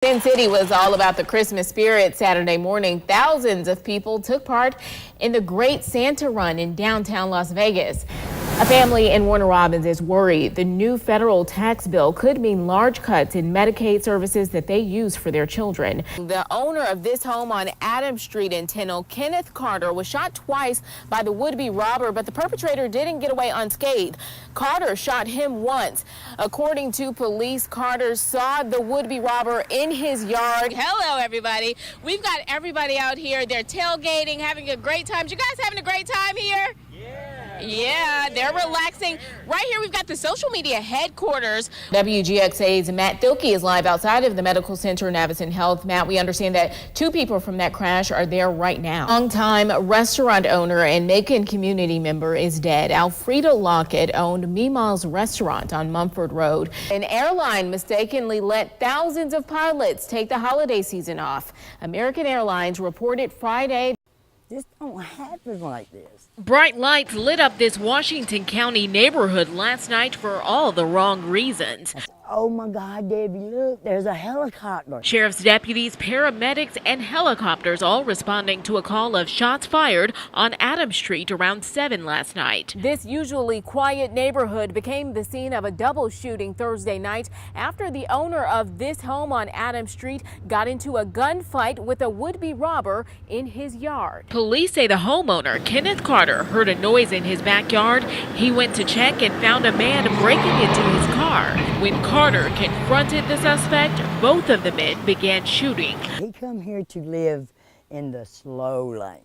Sin City was all about the Christmas spirit. Saturday morning, thousands of people took part in the Great Santa Run in downtown Las Vegas. A family in Warner Robins is worried the new federal tax bill could mean large cuts in Medicaid services that they use for their children. The owner of this home on Adams Street in Tennille, Kenneth Carter, was shot twice by the would-be robber, but the perpetrator didn't get away unscathed. Carter shot him once. According to police, Carter saw the would-be robber in his yard. Hello, everybody. We've got everybody out here. They're tailgating, having a great time. You guys having a great time here? Yeah, they're relaxing. Right here, we've got the social media headquarters. WGXA's Matt Thielke is live outside of the medical center, Navicent Health. Matt, we understand that 2 people from that crash are there right now. Longtime restaurant owner and Macon community member is dead. Alfreda Lockett owned Mima's restaurant on Mumford Road. An airline mistakenly let thousands of pilots take the holiday season off. American Airlines reported Friday. This don't happen like this. Bright lights lit up this Washington County neighborhood last night for all the wrong reasons. Oh my God, Debbie, look, there's a helicopter. Sheriff's deputies, paramedics, and helicopters all responding to a call of shots fired on Adams Street around 7 last night. This usually quiet neighborhood became the scene of a double shooting Thursday night after the owner of this home on Adams Street got into a gunfight with a would-be robber in his yard. Police say the homeowner, Kenneth Carter, heard a noise in his backyard. He went to check and found a man breaking into his car. When Carter confronted the suspect, both of the men began shooting. He come here to live in the slow lane.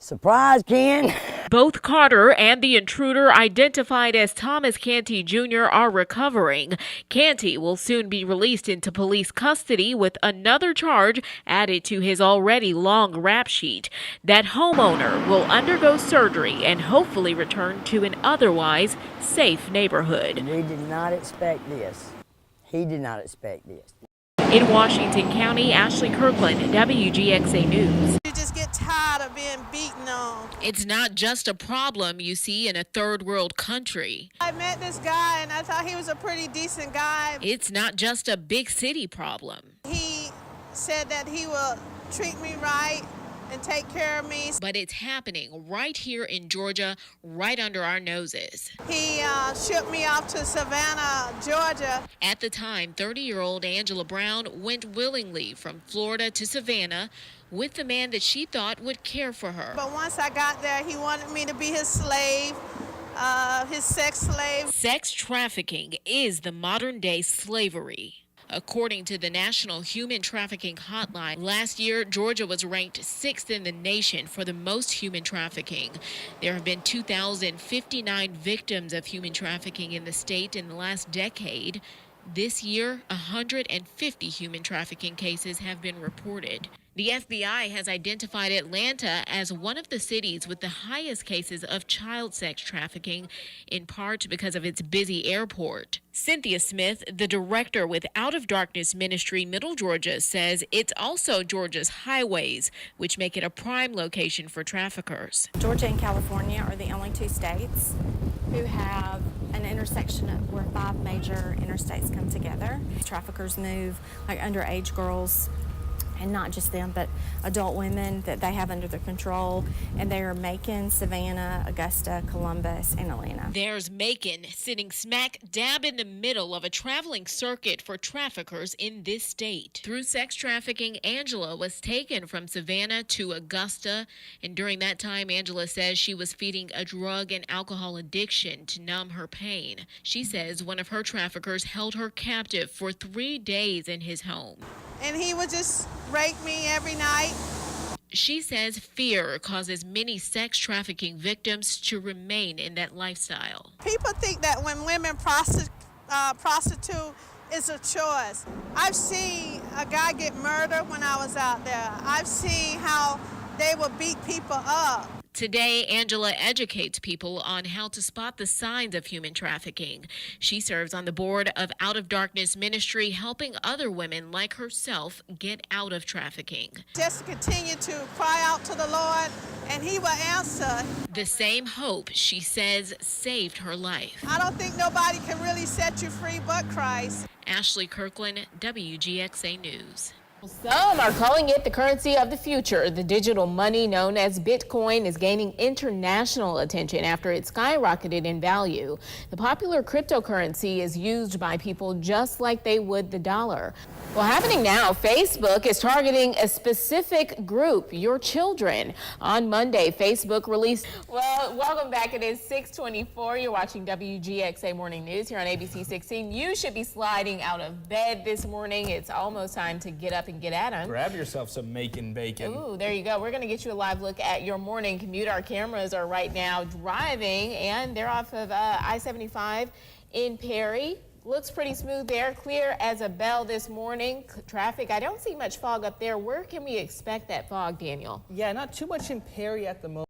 Surprise, Ken. Both Carter and the intruder, identified as Thomas Canty Jr., are recovering. Canty will soon be released into police custody with another charge added to his already long rap sheet. That homeowner will undergo surgery and hopefully return to an otherwise safe neighborhood. We did not expect this. He did not expect this. In Washington County, Ashley Kirklen, WGXA News. You just get tired of being beaten on. It's not just a problem you see in a third world country. I met this guy and I thought he was a pretty decent guy. It's not just a big city problem. He said that he will treat me right and take care of me. But it's happening right here in Georgia, right under our noses. He shipped me off to Savannah, Georgia. At the time, 30-year-old Angela Brown went willingly from Florida to Savannah with the man that she thought would care for her. But once I got there, he wanted me to be his slave, his sex slave. Sex trafficking is the modern-day slavery. According to the National Human Trafficking Hotline, last year, Georgia was ranked 6th in the nation for the most human trafficking. There have been 2,059 victims of human trafficking in the state in the last decade. This year, 150 human trafficking cases have been reported. The FBI has identified Atlanta as one of the cities with the highest cases of child sex trafficking, in part because of its busy airport. Cynthia Smith, the director with Out of Darkness Ministry Middle Georgia, says it's also Georgia's highways, which make it a prime location for traffickers. Georgia and California are the only 2 states who have an intersection where 5 major interstates come together. Traffickers move like underage girls, and not just them, but adult women that they have under their control. And they are Macon, Savannah, Augusta, Columbus, and Atlanta. There's Macon sitting smack dab in the middle of a traveling circuit for traffickers in this state. Through sex trafficking, Angela was taken from Savannah to Augusta. And during that time, Angela says she was feeding a drug and alcohol addiction to numb her pain. She says one of her traffickers held her captive for 3 days in his home. And he would just rape me every night. She says fear causes many sex trafficking victims to remain in that lifestyle. People think that when women prostitute, it's a choice. I've seen a guy get murdered when I was out there. I've seen how they will beat people up. Today, Angela educates people on how to spot the signs of human trafficking. She serves on the board of Out of Darkness Ministry, helping other women like herself get out of trafficking. Just continue to cry out to the Lord, and He will answer. The same hope, she says, saved her life. I don't think nobody can really set you free but Christ. Ashley Kirklen, WGXA News. Some are calling it the currency of the future. The digital money known as Bitcoin is gaining international attention after it skyrocketed in value. The popular cryptocurrency is used by people just like they would the dollar. Well, happening now, Facebook is targeting a specific group, your children. On Monday, Facebook released... Well, welcome back. It is 6:24. You're watching WGXA Morning News here on ABC 16. You should be sliding out of bed this morning. It's almost time to get up and get at them. Grab yourself some making bacon. Ooh, there you go. We're going to get you a live look at your morning commute. Our cameras are right now driving, and they're off of I-75 in Perry. Looks pretty smooth there, clear as a bell this morning. Traffic, I don't see much fog up there. Where can we expect that fog, Daniel? Yeah, not too much in Perry at the moment.